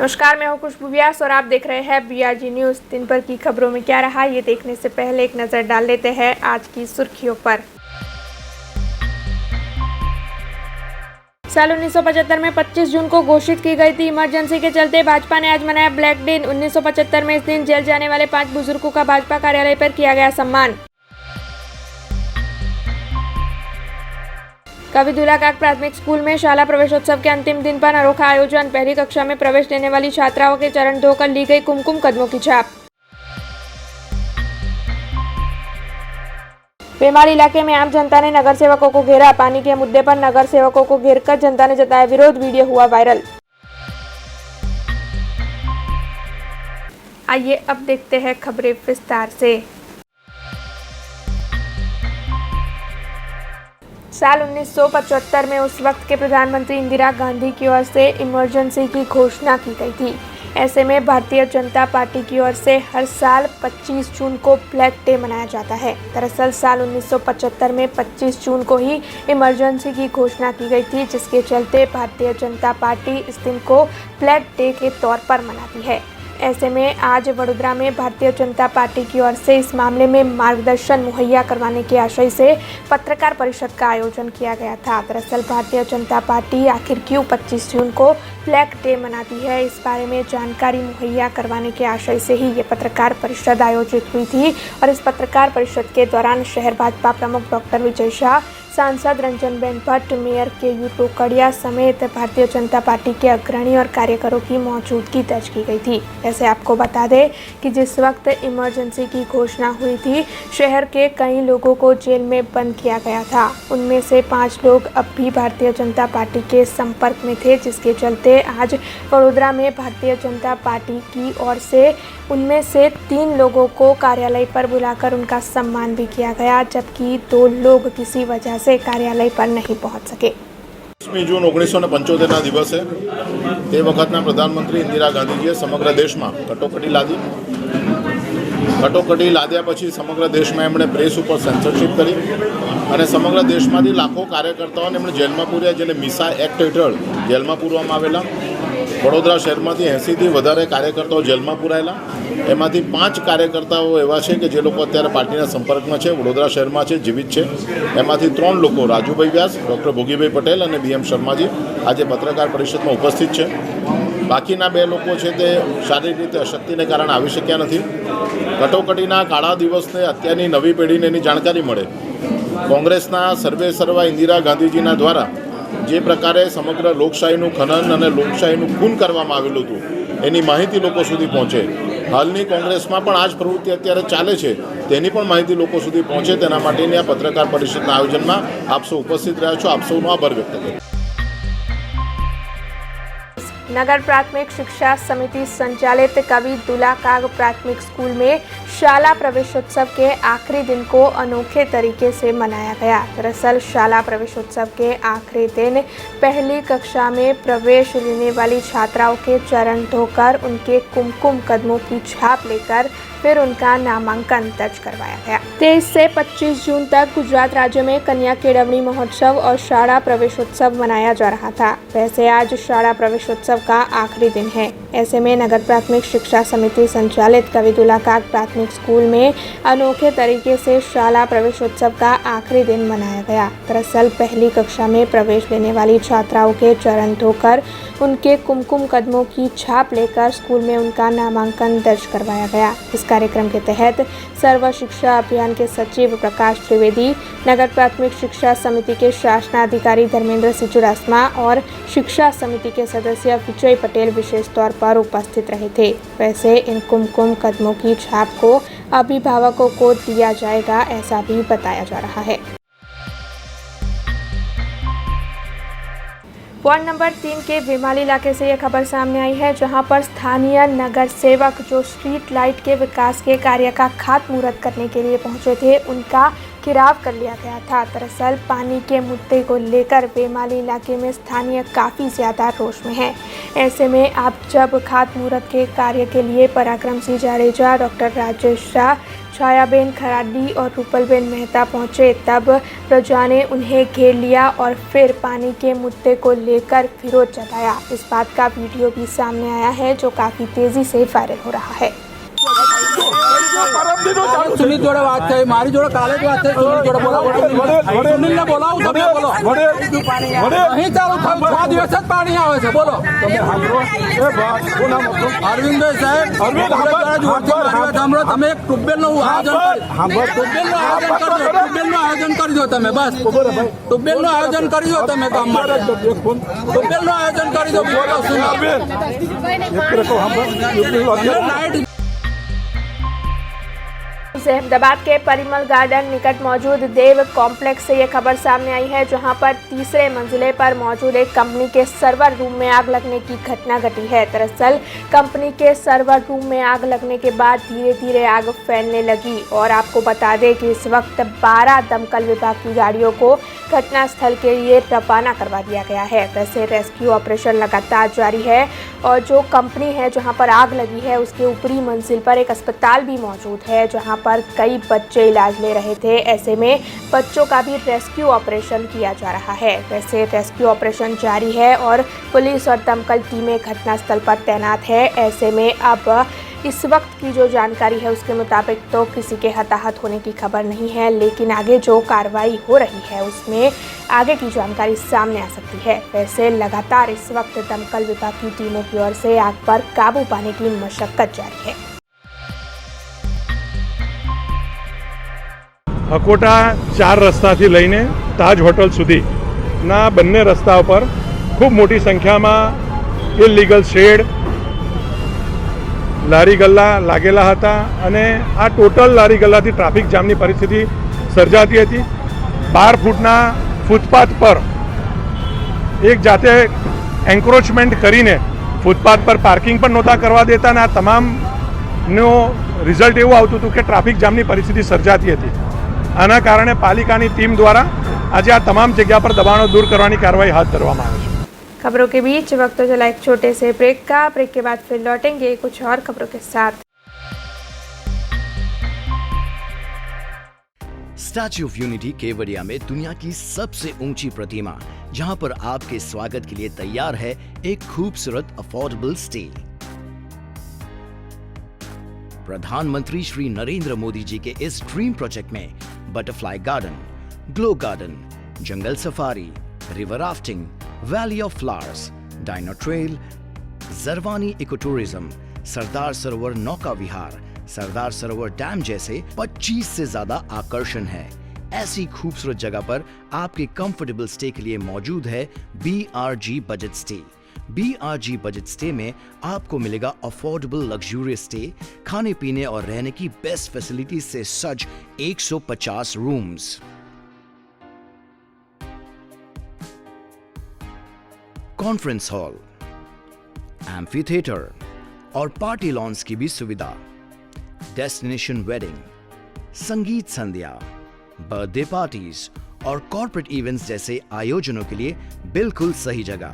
नमस्कार, मैं हूं खुशबू व्यास और आप देख रहे हैं BRG न्यूज़। दिन भर की खबरों में क्या रहा, ये देखने से पहले एक नज़र डाल लेते हैं आज की सुर्खियों पर। साल 1975 में 25 जून को घोषित की गई थी। इमरजेंसी के चलते भाजपा ने आज मनाया ब्लैक डे। 1975 में इस दिन जेल जाने वाले 5 बुजुर्गों का भाजपा कार्यालय पर किया गया सम्मान। कवि दुलाकाक प्राथमिक स्कूल में शाला प्रवेशोत्सव के अंतिम दिन पर अनोखा आयोजन। पहली कक्षा में प्रवेश लेने वाली छात्राओं के चरण धोकर ली गई कुमकुम कदमों की छाप। बेमाल इलाके में आम जनता ने नगर सेवकों को घेरा। पानी के मुद्दे पर नगर सेवकों को घेरकर जनता ने जताया विरोध। वीडियो हुआ वायरल। आइए अब देखते हैं खबरें विस्तार से। साल 1975 में उस वक्त के प्रधानमंत्री इंदिरा गांधी की ओर से इमरजेंसी की घोषणा की गई थी। ऐसे में भारतीय जनता पार्टी की ओर से हर साल 25 जून को ब्लैक डे मनाया जाता है। दरअसल साल 1975 में 25 जून को ही इमरजेंसी की घोषणा की गई थी, जिसके चलते भारतीय जनता पार्टी इस दिन को ब्लैक डे के तौर पर मनाती है। ऐसे में आज वडोदरा में भारतीय जनता पार्टी की ओर से इस मामले में मार्गदर्शन मुहैया करवाने के आशय से पत्रकार परिषद का आयोजन किया गया था। दरअसल भारतीय जनता पार्टी आखिर क्यों 25 जून को ब्लैक डे मनाती है, इस बारे में जानकारी मुहैया करवाने के आशय से ही ये पत्रकार परिषद आयोजित हुई थी। और इस पत्रकार परिषद के दौरान शहर भाजपा प्रमुख डॉक्टर विजय शाह, सांसद रंजनबेन भट्ट, मेयर केयू टोकड़िया समेत भारतीय जनता पार्टी के अग्रणी और कार्यकरों की मौजूदगी दर्ज की गई थी। वैसे आपको बता दें कि जिस वक्त इमरजेंसी की घोषणा हुई थी, शहर के कई लोगों को जेल में बंद किया गया था। उनमें से 5 लोग अब भी भारतीय जनता पार्टी के संपर्क में थे, जिसके चलते आज वडोदरा में भारतीय जनता पार्टी की ओर से उनमें से 3 लोगों को कार्यालय पर बुलाकर उनका सम्मान भी किया गया, जबकि 2 लोग किसी वजह से कार्यालय पर नहीं पहुंच सके। 20 जून 1975 દિવસે તે વખતના પ્રધાનમંત્રી ઇન્દિરા ગાંધીજીએ સમગ્ર દેશમાં કટોકટી લાદી. કટોકટી લાદ્યા પછી સમગ્ર દેશમાં એમણે પ્રેસ ઉપર સેન્સરશિપ કરી અને સમગ્ર દેશમાંથી લાખો કાર્યકર્તાઓને એમણે જેલમાં પૂર્યા, જેને મિસા એક્ટ હેઠળ જેલમાં પૂરવામાં આવેલા. વડોદરા શહેરમાંથી 80થી વધારે કાર્યકર્તાઓ જેલમાં પૂરાયેલા. એમાંથી 5 કાર્યકર્તાઓ એવા છે કે જે લોકો અત્યારે પાર્ટીના સંપર્કમાં છે, વડોદરા શહેરમાં છે, જીવિત છે. એમાંથી 3 લોકો રાજુભાઈ વ્યાસ, ડૉક્ટર ભોગીભાઈ પટેલ અને BM શર્માજી આજે પત્રકાર પરિષદમાં ઉપસ્થિત છે. બાકીના 2 લોકો છે તે શારીરિક રીતે અશક્તિને કારણે આવી શક્યા નથી. કટોકટીના કાળા દિવસને અત્યારની નવી પેઢીને એની જાણકારી મળે. કોંગ્રેસના સર્વે સર્વા ઇન્દિરા ગાંધીજીના દ્વારા જે પ્રકારે સમગ્ર લોકશાહીનું ખનન અને લોકશાહીનું ખૂન કરવામાં આવેલું હતું, એની માહિતી લોકો સુધી પહોંચે. હાલની કોંગ્રેસમાં પણ આ જ પ્રવૃત્તિ અત્યારે ચાલે છે, તેની પણ માહિતી લોકો સુધી પહોંચે, તેના માટેની આ પત્રકાર પરિષદના આયોજનમાં આપ સૌ ઉપસ્થિત રહ્યા છો. આપ સૌનો આભાર વ્યક્ત કરું. नगर प्राथमिक शिक्षा समिति संचालित कवि दुलाकाक प्राथमिक स्कूल में शाला प्रवेशोत्सव के आखिरी दिन को अनोखे तरीके से मनाया गया। दरअसल शाला प्रवेशोत्सव के आखिरी दिन पहली कक्षा में प्रवेश लेने वाली छात्राओं के चरण धोकर उनके कुमकुम कदमों की छाप लेकर फिर उनका नामांकन दर्ज करवाया गया। 23 से 25 जून तक गुजरात राज्य में कन्या केळवणी महोत्सव और शाला प्रवेशोत्सव मनाया जा रहा था। वैसे आज शाला प्रवेशोत्सव का आखिरी दिन है। ऐसे में नगर प्राथमिक शिक्षा समिति संचालित कवि दुलाकाक प्राथमिक स्कूल में अनोखे तरीके से शाला प्रवेशोत्सव का आखिरी दिन मनाया गया। दरअसल पहली कक्षा में प्रवेश लेने वाली छात्राओं के चरण धोकर उनके कुमकुम कदमों की छाप लेकर स्कूल में उनका नामांकन दर्ज करवाया गया। इस कार्यक्रम के तहत सर्व शिक्षा अभियान के सचिव प्रकाश त्रिवेदी, नगर प्राथमिक शिक्षा समिति के शासनाधिकारी धर्मेंद्र सिंह चुडासमा और शिक्षा समिति के सदस्य विजय पटेल विशेष तौर पर उपस्थित रहे थे। वैसे इन कुमकुम कदमों की छाप को अभिभावकों को दिया जाएगा, ऐसा भी बताया जा रहा है। वार्ड नंबर 3 के बेमाल इलाके से यह खबर सामने आई है, जहां पर स्थानीय नगर सेवक जो स्ट्रीट लाइट के विकास के कार्य का खातमुहूर्त करने के लिए पहुंचे थे, उनका घेराव कर लिया गया था। दरअसल पानी के मुद्दे को लेकर वेमाली इलाके में स्थानीय काफ़ी ज़्यादा रोष में हैं। ऐसे में अब जब खातमुहूर्त के कार्य के लिए पराक्रम सिंह जाडेजा, डॉक्टर राजेश शाह, छायाबेन खराडी और रूपलबेन मेहता पहुंचे, तब प्रजा ने उन्हें घेर लिया और फिर पानी के मुद्दे को लेकर विरोध जताया। इस बात का वीडियो भी सामने आया है जो काफ़ी तेज़ी से वायरल हो रहा है। सुनील जोड़े बात है, मारी जोड़े काले बात है, सुनील जोड़े बोला, सुनील ने बोला, सब बोलो नहीं चालू 6 दिवस से पानी आवे छे, बोलो अरविंद साहेब, हमरो તમે એક ટ્યુબવેલ નું આયોજન કરજો તમે, બસ ટ્યુબવેલ નું આયોજન કરજો તમે ગામ માટે, ટ્યુબવેલ નું આયોજન કરજો, બોલો સુनील। अहमदाबाद के परिमल गार्डन निकट मौजूद देव कॉम्प्लेक्स से यह खबर सामने आई है, जहां पर तीसरे मंजिले पर मौजूद एक कंपनी के सर्वर रूम में आग लगने की घटना घटी है। दरअसल कंपनी के सर्वर रूम में आग लगने के बाद धीरे धीरे आग फैलने लगी और आपको बता दें कि इस वक्त 12 दमकल विभाग की गाड़ियों को घटनास्थल के लिए रवाना करवा दिया गया है। वैसे रेस्क्यू ऑपरेशन लगातार जारी है और जो कंपनी है जहां पर आग लगी है उसके ऊपरी मंजिल पर एक अस्पताल भी मौजूद है, जहां पर कई बच्चे इलाज ले रहे थे। ऐसे में बच्चों का भी रेस्क्यू ऑपरेशन किया जा रहा है। वैसे रेस्क्यू ऑपरेशन जारी है और पुलिस और दमकल टीमें घटनास्थल पर तैनात है। ऐसे में अब इस वक्त की जो जानकारी है उसके मुताबिक तो किसी के हताहत होने की खबर नहीं है, लेकिन आगे जो कार्रवाई हो रही है उसमें आगे की जानकारी सामने आ सकती है। वैसे लगातार इस वक्त दमकल विभाग की टीमों की ओर से आग पर काबू पाने की मशक्कत जारी है। અકોટા 4 રસ્તાથી લઈને તાજ હોટલ સુધીના બંને રસ્તાઓ પર ખૂબ મોટી સંખ્યામાં ઇલીગલ શેડ, લારી ગલ્લા લાગેલા હતા અને આ ટોટલ લારી ગલ્લાથી ટ્રાફિક જામની પરિસ્થિતિ સર્જાતી હતી। 12 ફૂટના ફૂટપાથ પર એક જાતે એન્ક્રોચમેન્ટ કરીને ફૂટપાથ પર પાર્કિંગ પણ નહોતા કરવા દેતા અને આ તમામનો રિઝલ્ટ એવું આવતું હતું કે ટ્રાફિક જામની પરિસ્થિતિ સર્જાતી હતી। આના કારણે પાલિકાની ટીમ દ્વારા આજે આ તમામ જગ્યા પર દબાણો दूर કરવાની કાર્યવાહી હાથ ધરવામાં આવી છે। खबरों के बीच वक्त तो चला एक छोटे से ब्रेक का। ब्रेक के बाद फिर लौटेंगे कुछ और खबरों के साथ। स्टैच्यू ऑफ यूनिटी केवड़िया में दुनिया की सबसे ऊंची प्रतिमा, जहां पर आपके स्वागत के लिए तैयार है एक खूबसूरत अफोर्डेबल स्टे। प्रधानमंत्री श्री नरेंद्र मोदी जी के इस ड्रीम प्रोजेक्ट में butterfly garden, glow garden, jungle safari, river rafting, valley of flowers, dino trail, Jarwani eco tourism, Sardar Sarovar नौका विहार, सरदार सरोवर डैम जैसे 25 से ज्यादा आकर्षण है। ऐसी खूबसूरत जगह पर आपके कंफर्टेबल स्टे के लिए मौजूद है BRG budget stay. BRG budget stay में आपको मिलेगा अफोर्डेबल लग्जूरियस स्टे, खाने पीने और रहने की बेस्ट फैसिलिटी से सज्ज 150 rooms, conference hall, amphi theatre और पार्टी लॉन्स की भी सुविधा, डेस्टिनेशन वेडिंग, संगीत संध्या, बर्थडे पार्टीज और कॉर्पोरेट इवेंट्स जैसे आयोजनों के लिए बिल्कुल सही जगह।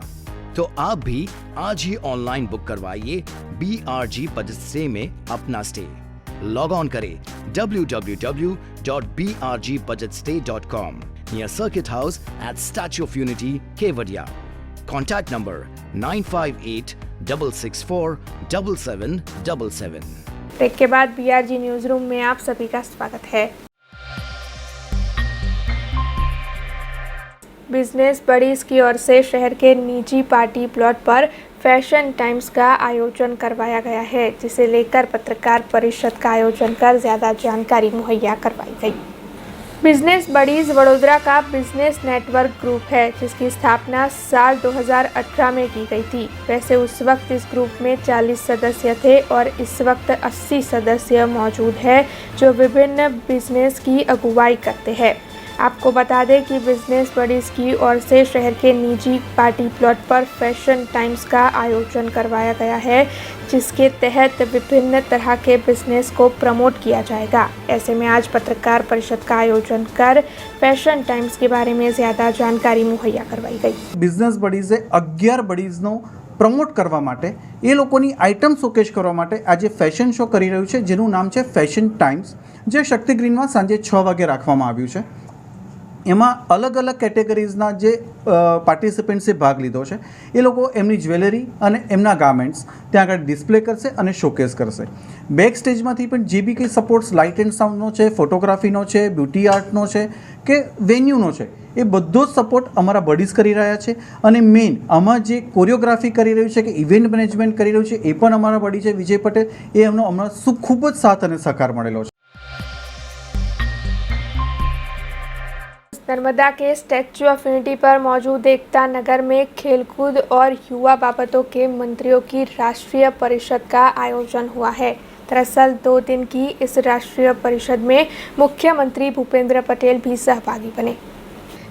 तो आप भी आज ही ऑनलाइन बुक करवाइए BRG बजट स्टे में अपना स्टे। लॉग ऑन करें www.brgbudgetstay.com near circuit house at statue of unity Kevadia. Contact number 9586647777। Break के बाद BRG न्यूज रूम में आप सभी का स्वागत है। बिजनेस बडीज की ओर से शहर के निजी पार्टी प्लॉट पर फैशन टाइम्स का आयोजन करवाया गया है, जिसे लेकर पत्रकार परिषद का आयोजन कर ज़्यादा जानकारी मुहैया करवाई गई। बिजनेस बडीज वडोदरा का बिजनेस नेटवर्क ग्रुप है, जिसकी स्थापना साल 2018 में की गई थी। वैसे उस वक्त इस ग्रुप में 40 सदस्य थे और इस वक्त 80 सदस्य मौजूद है, जो विभिन्न बिजनेस की अगुवाई करते हैं। आपको बता दें कि बिजनेस बडीज की ओर से शहर के निजी पार्टी प्लॉट पर फैशन टाइम्स का आयोजन करवाया गया है, जिसके तहत विभिन्न तरह के बिजनेस को प्रमोट किया जाएगा। ऐसे में आज पत्रकार परिषद का आयोजन कर फैशन टाइम्स के बारे में ज़्यादा जानकारी मुहैया करवाई गई। બિઝનેસ બડીઝે 11 બડીઝનો પ્રમોટ કરવા માટે એ લોકોની આઇટમ શોકેસ કરવા માટે આજે ફેશન શો કરી રહ્યું છે, જેનું નામ છે ફેશન ટાઈમ્સ, જે શક્તિ ગ્રીનમાં સાંજે 6 વાગે રાખવામાં આવ્યું છે। એમાં અલગ અલગ કેટેગરીઝના જે પાર્ટિસિપન્ટ્સે ભાગ લીધો છે એ લોકો એમની જ્વેલરી અને એમના ગાર્મેન્ટ્સ ત્યાં આગળ ડિસ્પ્લે કરશે અને શોકેસ કરશે। બેક સ્ટેજમાંથી પણ જે બી કંઈ સપોર્ટ્સ લાઇટ એન્ડ સાઉન્ડનો છે, ફોટોગ્રાફીનો છે, બ્યુટી આર્ટનો છે કે વેન્યુનો છે, એ બધો જ સપોર્ટ અમારા બડીઝ કરી રહ્યા છે। અને મેઇન આમાં જે કોરિયોગ્રાફી કરી રહ્યું છે કે ઇવેન્ટ મેનેજમેન્ટ કરી રહ્યું છે એ પણ અમારા બડી છે વિજય પટેલ, એ એમનો હમણાં ખૂબ જ સાથ અને સહકાર મળેલો છે। नर्मदा के स्टैच्यू ऑफ यूनिटी पर मौजूद एकता नगर में खेलकूद और युवा बाबतों के मंत्रियों की राष्ट्रीय परिषद का आयोजन हुआ है। दरअसल 2 दिन की इस राष्ट्रीय परिषद में मुख्यमंत्री भूपेंद्र पटेल भी सहभागी बने।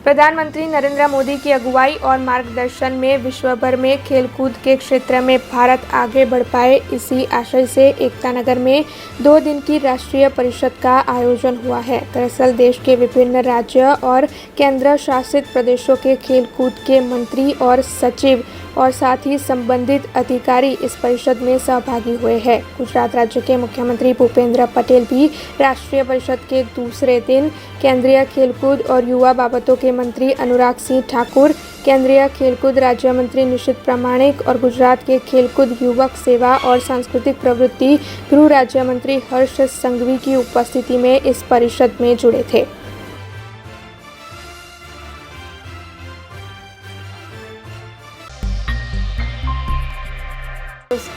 प्रधानमंत्री नरेंद्र मोदी की अगुवाई और मार्गदर्शन में विश्व भर में खेलकूद के क्षेत्र में भारत आगे बढ़ पाए, इसी आशय से एकता नगर में 2 दिन की राष्ट्रीय परिषद का आयोजन हुआ है। दरअसल देश के विभिन्न राज्य और केंद्र शासित प्रदेशों के खेलकूद के मंत्री और सचिव और साथ ही संबंधित अधिकारी इस परिषद में सहभागी हुए हैं। गुजरात राज्य के मुख्यमंत्री भूपेंद्र पटेल भी राष्ट्रीय परिषद के दूसरे दिन केंद्रीय खेलकूद और युवा बाबतों के मंत्री अनुराग सिंह ठाकुर, केंद्रीय खेलकूद राज्य मंत्री निशित प्रामाणिक और गुजरात के खेलकूद युवक सेवा और सांस्कृतिक प्रवृत्ति गृह राज्य मंत्री हर्ष संघवी की उपस्थिति में इस परिषद में जुड़े थे।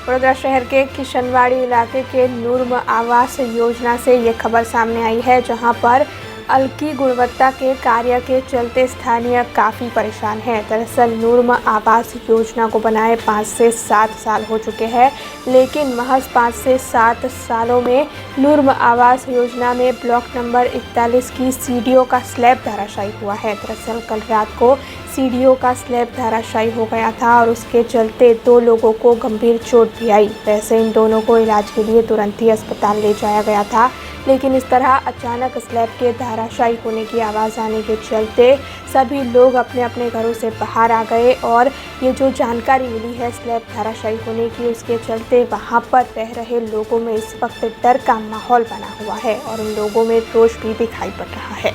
वडोदरा शहर के किशनवाड़ी इलाके के नूर्म आवास योजना से ये खबर सामने आई है, जहां पर हल्की गुणवत्ता के कार्य के चलते स्थानीय काफ़ी परेशान हैं। दरअसल नूर्म आवास योजना को बनाए 5 से 7 साल हो चुके हैं, लेकिन महज 5 से 7 सालों में नूर्म आवास योजना में ब्लॉक नंबर 41 की सीडीओ का स्लैब धराशायी हुआ है। दरअसल कल रात को सीडीओ का स्लैब धराशायी हो गया था और उसके चलते 2 लोगों को गंभीर चोट भी आई। वैसे इन दोनों को इलाज के लिए तुरंत ही अस्पताल ले जाया गया था, लेकिन इस तरह अचानक स्लैब के धराशायी होने की आवाज़ आने के चलते सभी लोग अपने अपने घरों से बाहर आ गए और ये जो जानकारी मिली है स्लैब धराशायी होने की, उसके चलते वहाँ पर रह रहे लोगों में इस वक्त डर का माहौल बना हुआ है और उन लोगों में रोष भी दिखाई पड़ रहा है।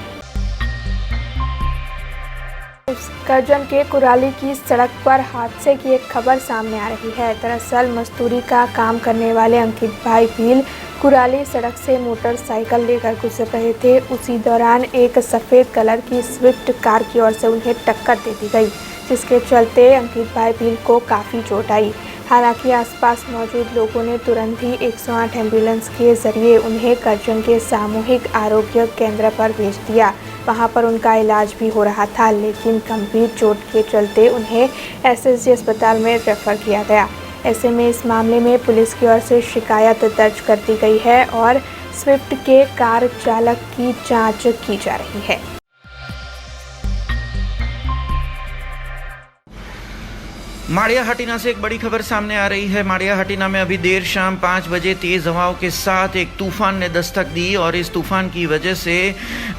करजन के कुराली की सड़क पर हादसे की एक खबर सामने आ रही है। दरअसल मजदूरी का काम करने वाले अंकित भाई भील कुराली सड़क से मोटरसाइकिल लेकर गुजर रहे थे। उसी दौरान एक सफ़ेद कलर की स्विफ्ट कार की ओर से उन्हें टक्कर दे दी गई, जिसके चलते अंकित भाई भील को काफ़ी चोट आई। हालांकि आसपास मौजूद लोगों ने तुरंत ही 108 एम्बुलेंस के जरिए उन्हें करजन के सामूहिक आरोग्य केंद्र पर भेज दिया। वहां पर उनका इलाज भी हो रहा था, लेकिन गंभीर चोट के चलते उन्हें एसएसजी अस्पताल में रेफर किया गया। ऐसे में इस मामले में पुलिस की ओर से शिकायत दर्ज कर दी गई है और स्विफ्ट के कार चालक की जांच की जा रही है। माड़िया हटीना से एक बड़ी खबर सामने आ रही है। माड़िया हटीना में अभी देर शाम 5 बजे तेज हवाओं के साथ एक तूफान ने दस्तक दी और इस तूफान की वजह से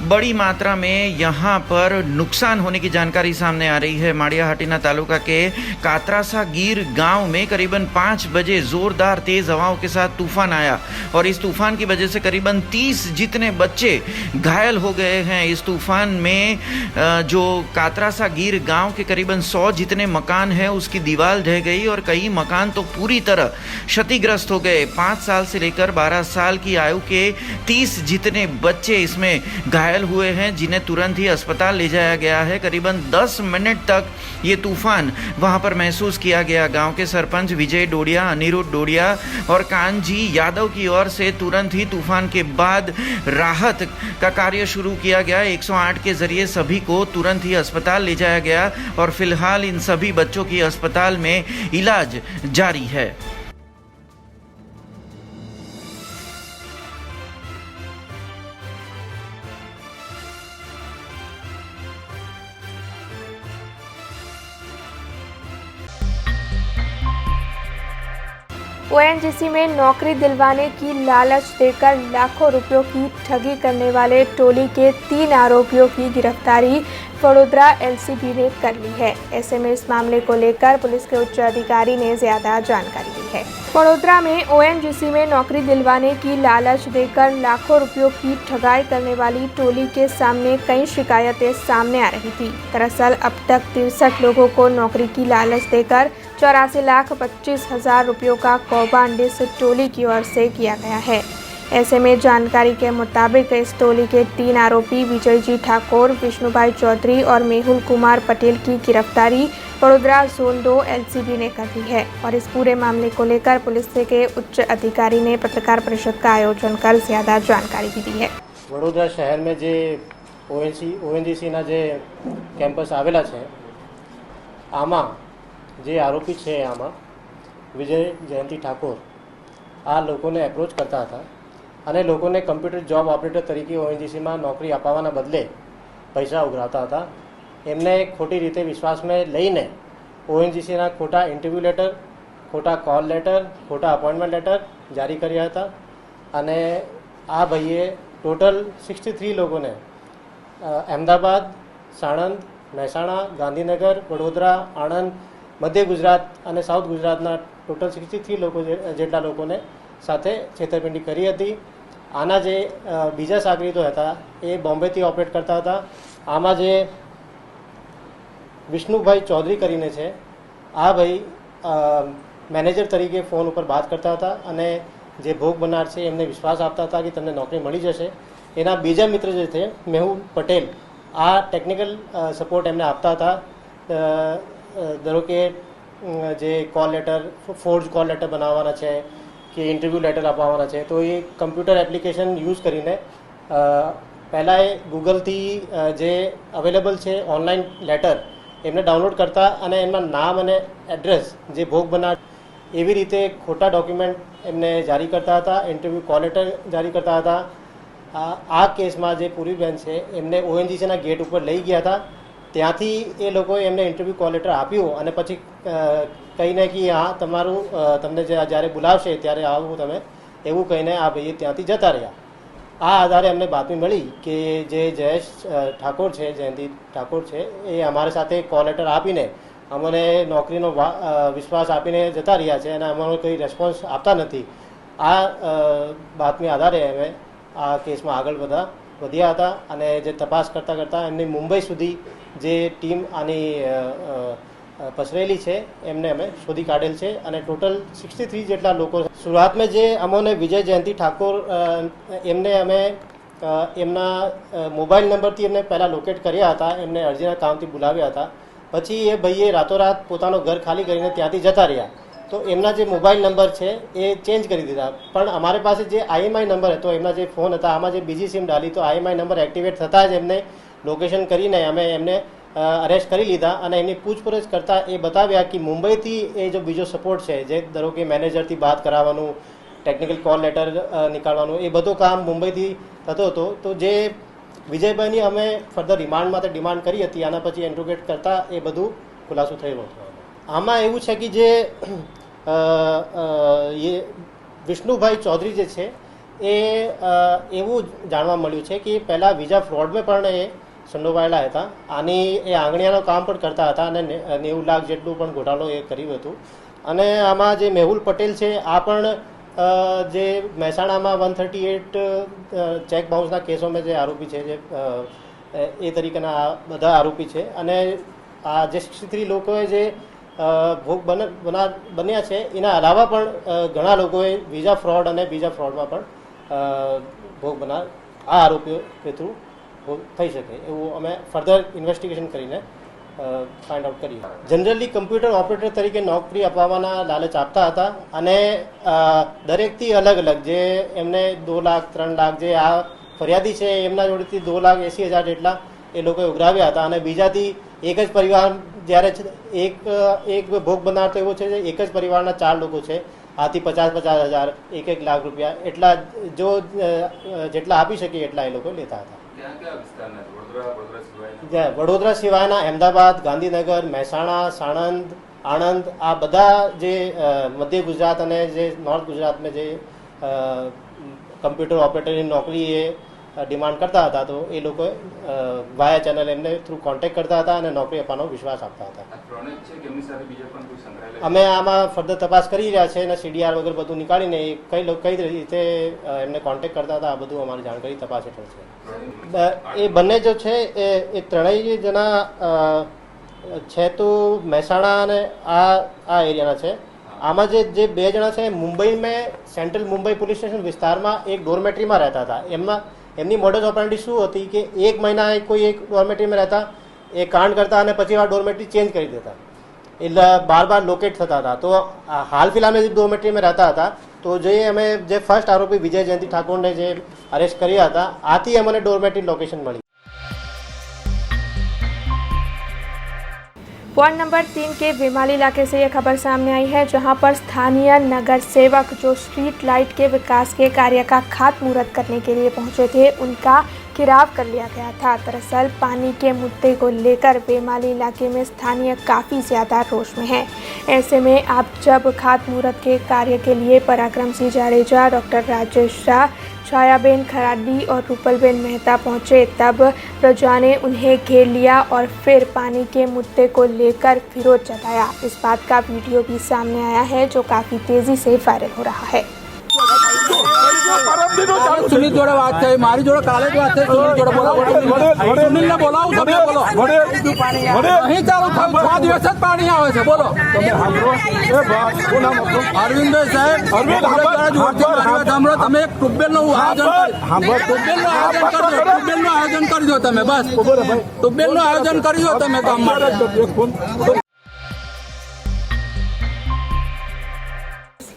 बड़ी मात्रा में यहाँ पर नुकसान होने की जानकारी सामने आ रही है। माड़िया हटीना तालुका के कातरासा गिर गांव में करीबन 5 बजे जोरदार तेज हवाओं के साथ तूफान आया और इस तूफान की वजह से करीबन 30 जितने बच्चे घायल हो गए हैं। इस तूफान में जो कातरासा गिर गांव के करीबन 100 जितने मकान हैं उसकी दीवार ढह गई और कई मकान तो पूरी तरह क्षतिग्रस्त हो गए। 5 साल से लेकर 12 साल की आयु के 30 जितने बच्चे इसमें घायल हुए हैं, जिन्हें तुरंत ही अस्पताल ले जाया गया है। करीबन 10 मिनट तक ये तूफान वहां पर महसूस किया गया। गांव के सरपंच विजय डोडिया, अनिरुद्ध डोडिया और कानजी यादव की ओर से तुरंत ही तूफान के बाद राहत का कार्य शुरू किया गया। 108 के जरिए सभी को तुरंत ही अस्पताल ले जाया गया और फिलहाल इन सभी बच्चों की अस्पताल में इलाज जारी है। ओएनजीसी में नौकरी दिलवाने की लालच देकर लाखों रुपयों की ठगी करने वाले टोली के 3 आरोपियों की गिरफ्तारी वडोदरा एलसीबी ने कर ली है। ऐसे में इस मामले को लेकर पुलिस के उच्च अधिकारी ने ज्यादा जानकारी दी है। वडोदरा में ओएनजीसी में नौकरी दिलवाने की लालच देकर लाखों रुपयों की ठगाई करने वाली टोली के सामने कई शिकायतें सामने आ रही थी। दरअसल अब तक 63 लोगों को नौकरी की लालच देकर 84,25,000 रुपयों का कौभांड इस टोली की ओर से किया गया है। ऐसे में जानकारी के मुताबिक इस टोली के 3 आरोपी विजय जी ठाकुर, विष्णुभाई चौधरी और मेहुल कुमार पटेल की गिरफ्तारी वडोदरा जोन 2 एलसीबी ने कर दी है और इस पूरे मामले को लेकर पुलिस के उच्च अधिकारी ने पत्रकार परिषद का आयोजन कर ज्यादा जानकारी भी दी है। वडोदरा शहर में जे ओएनजीसी जे कैम्पस आवेला है, आमा जे आरोपी है, आमा विजय जयंती ठाकुर आ लोकोने एप्रोच करता था અને લોકોને કમ્પ્યુટર જોબ ઓપરેટર તરીકે ઓએનજીસીમાં નોકરી અપાવવાના બદલે પૈસા ઉઘરાવતા હતા। એમને ખોટી રીતે વિશ્વાસમાં લઈને ઓએનજીસીના ખોટા ઇન્ટરવ્યૂ લેટર, ખોટા કોલ લેટર, ખોટા અપોઇન્ટમેન્ટ લેટર જારી કર્યા હતા અને આ ભાઈએ ટોટલ 63 લોકોને અમદાવાદ, સાણંદ, મહેસાણા, ગાંધીનગર, વડોદરા, આણંદ, મધ્ય ગુજરાત અને સાઉથ ગુજરાતના ટોટલ 63 લોકો જેટલા લોકોને સાથે છેતરપિંડી કરી હતી। આના જે બીજા સાગરીતો હતા એ બોમ્બેથી ઓપરેટ કરતા હતા। આમાં જે વિષ્ણુભાઈ ચૌધરી કરીને છે, આ ભાઈ મેનેજર તરીકે ફોન ઉપર વાત કરતા હતા અને જે ભોગ બનનાર છે એમને વિશ્વાસ આપતા હતા કે તમને નોકરી મળી જશે। એના બીજા મિત્ર જે છે મેહુલ પટેલ, આ ટેકનિકલ સપોર્ટ એમને આપતા હતા। ધારો કે જે call letter, forge call letter બનાવવાના છે કે ઇન્ટરવ્યૂ લેટર આપવાના છે, તો એ કમ્પ્યુટર એપ્લિકેશન યુઝ કરીને પહેલાં એ ગૂગલથી જે અવેલેબલ છે ઓનલાઈન લેટર એમને ડાઉનલોડ કરતા અને એમાં નામ અને એડ્રેસ જે ભોગ બનનાર એવી રીતે ખોટા ડોક્યુમેન્ટ એમને જારી કરતા હતા, ઇન્ટરવ્યૂ કોલ લેટર જારી કરતા હતા। આ કેસમાં જે પૂરીબેન છે એમને ઓએનજીસીના ગેટ ઉપર લઈ ગયા હતા। ત્યાંથી એ લોકોએ એમને ઇન્ટરવ્યૂ કોલ લેટર આપ્યું અને પછી કહીને કે હા તમારું તમને જ્યારે બોલાવશે ત્યારે આવું તમે, એવું કહીને આ ભાઈએ ત્યાંથી જતા રહ્યા। આ આધારે અમને બાતમી મળી કે જે જયેશ ઠાકોર છે, જયંતિ ઠાકોર છે, એ અમારી સાથે કોલ લેટર આપીને અમને નોકરીનો વિશ્વાસ આપીને જતા રહ્યા છે અને અમારો કોઈ રેસ્પોન્સ આપતા નથી। આ બાતમી આધારે અમે આ કેસમાં આગળ વધ્યા હતા અને જે તપાસ કરતાં કરતાં એમની મુંબઈ સુધી જે ટીમ આની પસરેલી છે એમને અમે શોધી કાઢેલ છે અને ટોટલ 63 જેટલા લોકો। શરૂઆતમાં જે અમોને વિજય જયંતિ ઠાકોર એમને અમે એમના મોબાઈલ નંબરથી એમને પહેલાં લોકેટ કર્યા હતા, એમને અરજીના કામથી બોલાવ્યા હતા। પછી એ ભાઈએ રાતોરાત પોતાનો ઘર ખાલી કરીને ત્યાંથી જતા રહ્યા, તો એમના જે મોબાઈલ નંબર છે એ ચેન્જ કરી દીધા। પણ અમારી પાસે જે આઈએમઆઈ નંબર હતો, એમના જે ફોન હતા, આમાં જે બીજી સિમ ડાલી તો આઈએમઆઈ નંબર એક્ટિવેટ થતાં જ એમને લોકેશન કરીને અમે એમને અરેસ્ટ કરી લીધા અને એમની પૂછપરછ કરતાં એ બતાવ્યા કે મુંબઈથી એ જો બીજો સપોર્ટ છે, જે ધારો કે મેનેજરથી વાત કરાવવાનું, ટેકનિકલ કોલ લેટર નીકાળવાનું, એ બધું કામ મુંબઈથી થતો હતો। તો જે વિજયભાઈની અમે ફર્ધર રિમાન્ડ માટે ડિમાન્ડ કરી હતી, આના પછી ઇન્ટ્રોગેટ કરતાં એ બધું ખુલાસો થયેલો હતો। આમાં એવું છે કે જે વિષ્ણુભાઈ ચૌધરી જે છે એ એવું જાણવા મળ્યું છે કે પહેલાં વિઝા ફ્રોડમાં પણ એ સંડોવાયેલા હતા। આની એ આંગણિયાનું કામ પણ કરતા હતા અને 90 લાખ જેટલું પણ ઘોટાળો એ કર્યું હતું। અને આમાં જે મેહુલ પટેલ છે, આ પણ જે મહેસાણામાં 138 ચેક બાઉન્સના કેસોમાં જે આરોપી છે, જે એ તરીકેના બધા આરોપી છે। અને આ જે 63 લોકોએ જે ભોગ બન્યા છે, એના અલાવા પણ ઘણા લોકોએ વિઝા ફ્રોડ અને બીજા ફ્રોડમાં પણ ભોગ બનનાર આ આરોપીઓ કે થ્રુ થઈ શકે એવું અમે ફર્ધર ઇન્વેસ્ટિગેશન કરીને ફાઇન્ડ આઉટ કર્યું। જનરલી કમ્પ્યુટર ઓપરેટર તરીકે નોકરી અપાવવાના લાલચ આપતા હતા અને દરેકથી અલગ અલગ, જે એમને 2 લાખ 3 લાખ, જે આ ફરિયાદી છે એમના જોડેથી 2,80,000 જેટલા એ લોકોએ ઉઘરાવ્યા હતા અને બીજાથી એક જ પરિવાર, જ્યારે એક ભોગ બનનાર તો એવો છે જે એક જ પરિવારના 4 લોકો છે, આથી 50,000 1 લાખ રૂપિયા એટલા જો જેટલા આપી શકે એટલા એ લોકો લેતા હતા। વડોદરા સિવાયના અમદાવાદ, ગાંધીનગર, મહેસાણા, સાણંદ, આણંદ આ બધા જે મધ્ય ગુજરાત અને જે નોર્થ ગુજરાતમાં જે કમ્પ્યુટર ઓપરેટરની નોકરી એ ડિમાન્ડ કરતા હતા, તો એ લોકો વાયા ચેનલ એમને થ્રુ કોન્ટેક્ટ કરતા હતા અને નોકરી આપવાનો વિશ્વાસ આપતા હતા. અમે આમાં ફર્ધર તપાસ કરી રહ્યા છે અને CDR વગર બધું નીકાળીને કઈ રીતે એમને કોન્ટેક્ટ કરતા હતા, આ બધું અમારી જાણકારી તપાસ હેઠળ છે. એ બંને જો છે એ ત્રણેય જણા છે તો મહેસાણા અને આ એરિયાના છે. આમાં જે બે જણા છે મુંબઈમાં સેન્ટ્રલ મુંબઈ પોલીસ સ્ટેશન વિસ્તારમાં એક ડોરમેટરીમાં રહેતા હતા. એમની મોડસ ઓપરેન્ડી શું હતી કે 1 મહિના કોઈ એક ડોરમેટરીમાં રહેતા, એ કાંડ કરતા અને પછી આ ડોરમેટરી ચેન્જ કરી દેતા, એટલે બાર લોકેટ થતા હતા. તો હાલ ફિલહાલ જે ડોરમેટરીમાં રહેતા હતા, તો અમે જે ફર્સ્ટ આરોપી વિજય જયંતિ ઠાકોરને જે અરેસ્ટ કર્યા હતા, આથી અમને ડોરમેટરી લોકેશન મળી. वार्ड नंबर 3 के विमाली इलाके से यह खबर सामने आई है, जहां पर स्थानीय नगर सेवक जो स्ट्रीट लाइट के विकास के कार्य का खातमुहूर्त करने के लिए पहुंचे थे, उनका घिराव कर लिया गया था. दरअसल पानी के मुद्दे को लेकर विमाली इलाके में स्थानीय काफ़ी ज़्यादा रोष में हैं. ऐसे में अब जब खातमुहूर्त के कार्य के लिए पराक्रम सिंह जाडेजा, डॉक्टर राजेश शाह, छायाबेन खराडी और रूपलबेन मेहता पहुंचे, तब प्रजा ने उन्हें घेर लिया और फिर पानी के मुद्दे को लेकर विरोध जताया. इस बात का वीडियो भी सामने आया है, जो काफ़ी तेज़ी से वायरल हो रहा है. सुनील जोड़े बात થઈ, મારી જોડે કાલે જ વાત થઈ. સુनील જોડે સુनीलને બોલાવું, તમે બોલો. અહીં ચાલુ 6 દિવસ જ પાણી આવે છે, બોલો. અરવિંદભાઈ સાહેબ, તમે એક ટ્યુબવેલનું આયોજન કરજો તમે, બસ ટ્યુબવેલનું આયોજન કરજો તમે ગામમાં.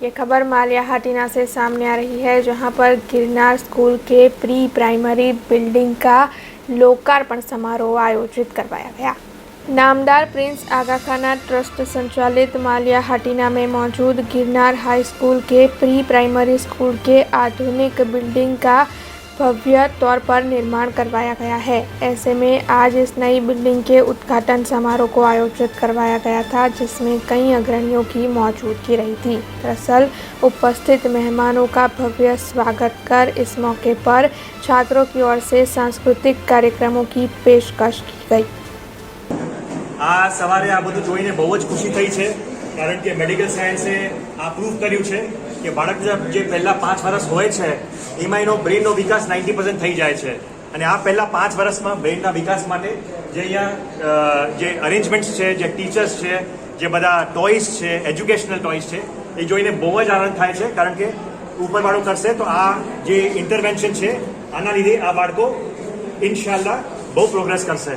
ये खबर मालियाहाटीना से सामने आ रही है, जहां पर गिरनार स्कूल के प्री प्राइमरी बिल्डिंग का लोकार्पण समारोह आयोजित करवाया गया. नामदार प्रिंस आगा खाना ट्रस्ट संचालित मालियाहाटीना में मौजूद गिरनार हाई स्कूल के प्री प्राइमरी स्कूल के आधुनिक बिल्डिंग का भव्य तौर पर निर्माण करवाया गया है. ऐसे में आज इस नई बिल्डिंग के उद्घाटन समारोह को आयोजित करवाया गया था, जिसमें कई अग्रणियों की मौजूदगी रही थी. दरअसल उपस्थित मेहमानों का भव्य स्वागत कर इस मौके पर छात्रों की ओर से सांस्कृतिक कार्यक्रमों की पेशकश की गई. આ સવારે આ બધું જોઈને બહુ જ ખુશી થઈ છે, કારણ કે મેડિકલ સાયન્સે આ પ્રૂવ કર્યું છે કે બાળક જે પહેલા 5 વર્ષ હોય છે એમાં એનો બ્રેનનો વિકાસ 90% થઈ જાય છે. અને આ પહેલા 5 વર્ષમાં બ્રેનના વિકાસ માટે જે અહીંયા જે અરેન્જમેન્ટ્સ છે, જે ટીચર્સ છે, જે બધા ટોયસ છે, એજ્યુકેશનલ ટોયસ છે, એ જોઈને બહુ જ આનંદ થાય છે, કારણ કે ઉપરવાળું કરશે તો આ જે ઇન્ટરવેન્શન છે આના લીધે આ બાળકો ઇન્શાલ્લાહ બહુ પ્રોગ્રેસ કરશે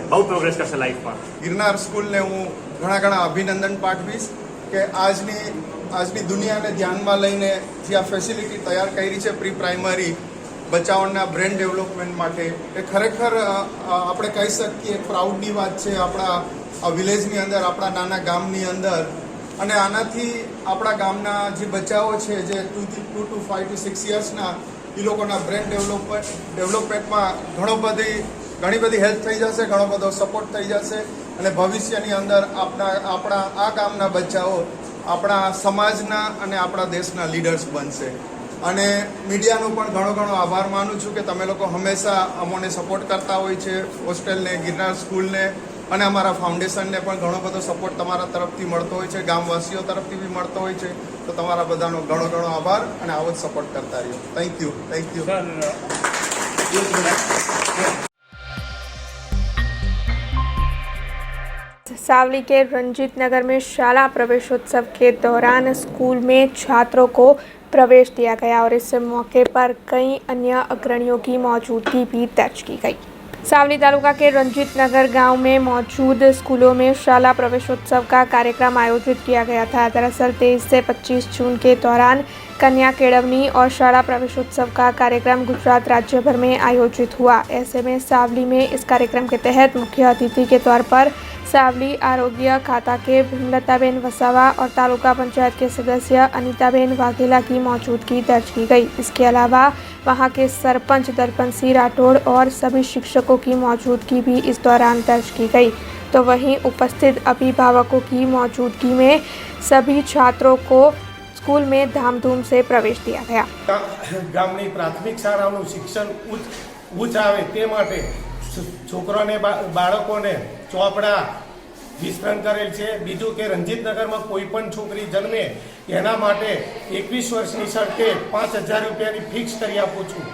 લાઈફમાં. ગિરનાર સ્કૂલને હું ઘણા અભિનંદન પાઠવીશ કે આજની દુનિયાને ધ્યાનમાં લઈને જે આ ફેસિલિટી તૈયાર કરી છે પ્રી પ્રાઇમરી બચ્ચાઓના બ્રેન ડેવલપમેન્ટ માટે, એ ખરેખર આપણે કહી શકીએ પ્રાઉડની વાત છે આપણા વિલેજની અંદર, આપણા નાના ગામની અંદર. અને આનાથી આપણા ગામના જે બચ્ચાઓ છે જે 2 to 5 to 6 યર્સના, એ લોકોના બ્રેન ડેવલપમેન્ટમાં ઘણી બધી હેલ્પ થઈ જશે, ઘણો બધો સપોર્ટ થઈ જશે. અને ભવિષ્યની અંદર આપણા આ ગામના બચ્ચાઓ આપણા સમાજના અને આપણા દેશના લીડર્સ બનશે. અને મીડિયાનો પણ ઘણો આભાર માનું છું કે તમે લોકો હંમેશા અમોને સપોર્ટ કરતા હોય છે, હોસ્ટેલને, ગિરનાર સ્કૂલને અને અમારા ફાઉન્ડેશનને પણ ઘણો બધો સપોર્ટ તમારા તરફથી મળતો હોય છે, ગામવાસીઓ તરફથી બી મળતો હોય છે. તો તમારા બધાનો ઘણો આભાર અને આવો જ સપોર્ટ કરતા રહ્યો. Thank you. सावली के रंजीत नगर में शाला प्रवेशोत्सव के दौरान स्कूल में छात्रों को प्रवेश दिया गया और इस मौके पर कई अन्य अग्रणियों की मौजूदगी भी दर्ज की गई. सावली तालुका के रंजीत नगर गांव में मौजूद स्कूलों में शाला प्रवेशोत्सव का कार्यक्रम आयोजित किया गया था. दरअसल 23 से 25 जून के दौरान कन्या केळवनी और शाला प्रवेशोत्सव का कार्यक्रम गुजरात राज्य भर में आयोजित हुआ. ऐसे में सावली में इस कार्यक्रम के तहत मुख्य अतिथि के तौर पर सावली आरोग्य खाता के भीमलताबेन वसावा और तालुका पंचायत के सदस्य अनीताबेन वाघेला की मौजूदगी दर्ज की गई. इसके अलावा वहां के सरपंच दर्पण सिंह राठौड़ और सभी शिक्षकों की मौजूदगी भी इस दौरान दर्ज की गई. तो वहीं उपस्थित अभिभावकों की मौजूदगी में सभी छात्रों को स्कूल में धामधूम से प्रवेश दिया गया। ગામની પ્રાથમિક શાળાનું શિક્ષણ ઉચ્ચ આવે તે માટે છોકરાને બાળકોને ચોપડા વિતરણ કરેલ છે। બીજું કે રંજીતનગરમાં કોઈ પણ છોકરી જન્મે એના માટે 21 વર્ષની શરતે 5,000 રૂપિયાની ફિક્સ કરી આપું છું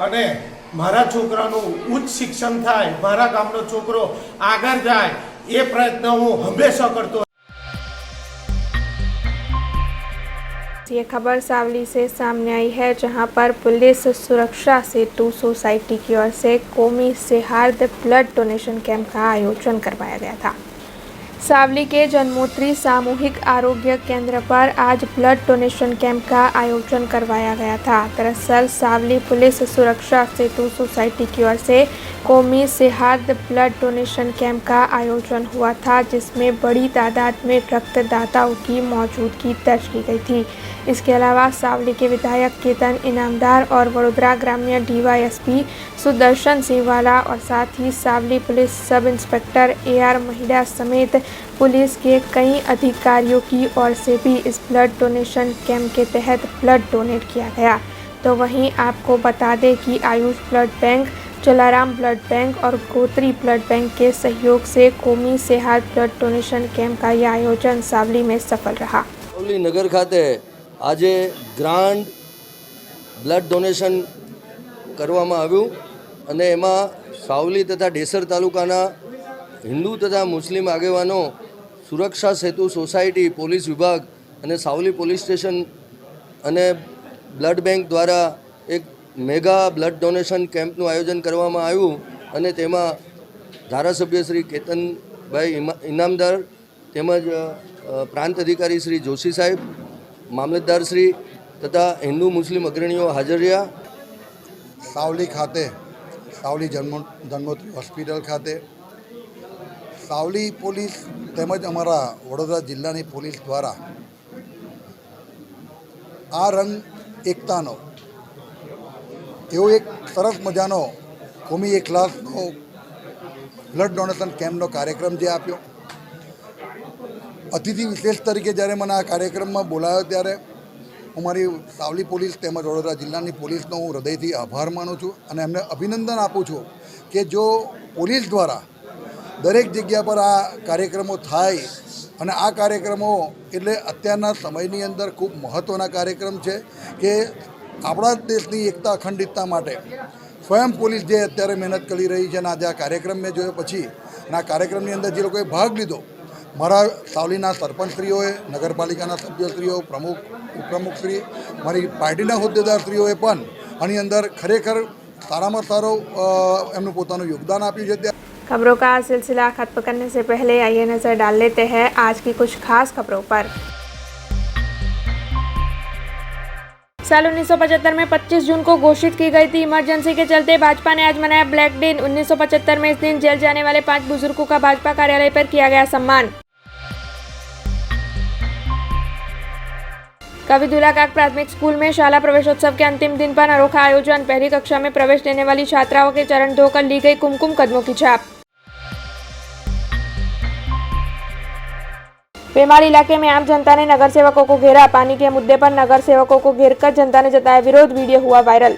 અને મારા છોકરાનું ઉચ્ચ શિક્ષણ થાય, મારા ગામનો છોકરો આગળ જાય એ પ્રયત્ન હું હંમેશા કરતો। ये खबर सावली से सामने आई है, जहां पर पुलिस सुरक्षा सेतु सोसाइटी की ओर से कौमी सेहार्द ब्लड डोनेशन कैंप का आयोजन करवाया गया था। सावली के जन्मोत्री सामूहिक आरोग्य केंद्र पर आज ब्लड डोनेशन कैंप का आयोजन करवाया गया था। दरअसल सावली पुलिस सुरक्षा सेतु सोसाइटी की ओर से कौमी सेहार्द ब्लड डोनेशन कैंप का आयोजन हुआ था, जिसमें बड़ी तादाद में रक्तदाताओं की मौजूदगी दर्ज की गई थी। इसके अलावा सावली के विधायक केतन इनामदार और वडोदरा ग्राम्य डीवाईएसपी सुदर्शन सिंहवाला और साथ ही Savli police sub inspector AR Mahida समेत पुलिस के कई अधिकारियों की ओर से भी इस ब्लड डोनेशन कैंप के तहत ब्लड डोनेट किया गया। तो वहीं आपको बता दें कि Ayush blood bank, Jalaram blood bank और गोत्री ब्लड बैंक के सहयोग से कौमी सेहात ब्लड डोनेशन कैंप का यह आयोजन सावली में सफल रहा। सावली नगर खाते आज ग्रांड ब्लड डोनेशन करवामां आव्युं अने एमां सावली तथा डेसर तालुकाना हिंदू तथा मुस्लिम आगेवानो सुरक्षा सेतु सोसायटी पोलीस विभाग अने सावली पोलीस स्टेशन अने ब्लड बैंक द्वारा एक मेगा ब्लड डोनेशन केम्पनुं आयोजन करवामां आव्युं अने तेमां धारासभ्य श्री केतनभाई इनामदार तेमज प्रांत अधिकारी श्री जोशी साहेब, मामलतदार श्री तथा हिंदू मुस्लिम अग्रणीओ हाजर रह्या। सावली खाते सावली जन्मोत्री होस्पिटल खाते सावली पोलीस तेमज अमरा वडोदरा जिल्लानी पोलीस द्वारा आ रंग एकतानो एवो एक सरस मजानो कौमी एक क्लासनो ब्लड डोनेशन केम्पनो कार्यक्रम जे आप्यो। अतिथि विशेष तरीके જ્યારે મને આ કાર્યક્રમમાં બોલાયો ત્યારે હું મારી સાવલી પોલીસ તેમજ વડોદરા જિલ્લાની પોલીસનો હું હૃદયથી આભાર માનું છું અને એમને અભિનંદન આપું છું કે જો પોલીસ દ્વારા દરેક જગ્યા પર આ કાર્યક્રમો થાય અને આ કાર્યક્રમો એટલે અત્યારના સમયની અંદર ખૂબ મહત્ત્વના કાર્યક્રમ છે કે આપણા દેશની એકતા અખંડિતતા માટે સ્વયં પોલીસ જે અત્યારે મહેનત કરી રહી છે અને આજે આ કાર્યક્રમ મેં જોયો પછી અને આ કાર્યક્રમની અંદર જે લોકોએ ભાગ લીધો મારા સાવલીના સરપંચશ્રીઓએ, નગરપાલિકાના સભ્યશ્રીઓ, પ્રમુખ, ઉપપ્રમુખશ્રી, મારી પાર્ટીના હોદ્દેદારશ્રીઓએ પણ આની અંદર ખરેખર સારામાં સારો એમનું પોતાનું યોગદાન આપ્યું છે। खबरों का सिलसिला खत्म करने से पहले आइए नजर डाल लेते हैं आज की कुछ खास खबरों पर। साल 1975 में 25 जून को घोषित की गई थी इमरजेंसी के चलते भाजपा ने आज मनाया ब्लैक डे। 1975 में इस दिन जेल जाने वाले 5 बुजुर्गों का भाजपा कार्यालय पर किया गया सम्मान। कवि दुलाकाक प्राथमिक स्कूल में शाला प्रवेशोत्सव के अंतिम दिन पर अनोखा आयोजन। पहली कक्षा में प्रवेश लेने वाली छात्राओं के चरण धोकर ली गई कुमकुम कदमों की छाप। बेमार इलाके में आम जनता ने नगर सेवकों को घेरा। पानी के मुद्दे पर नगर सेवकों को घेरकर जनता ने जताया विरोध। वीडियो हुआ वायरल।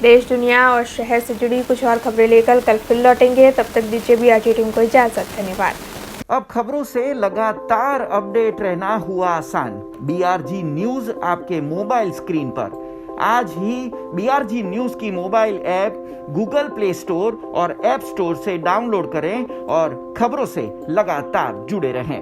देश, दुनिया और शहर से जुड़ी कुछ और खबरें लेकर कल फिर लौटेंगे। तब तक दीजिए BRG टीम को इजाजत। धन्यवाद। अब खबरों से लगातार अपडेट रहना हुआ आसान। BRG न्यूज आपके मोबाइल स्क्रीन पर आज ही BRG न्यूज की mobile app Google play store और ऐप स्टोर से डाउनलोड करें और खबरों से लगातार जुड़े रहें।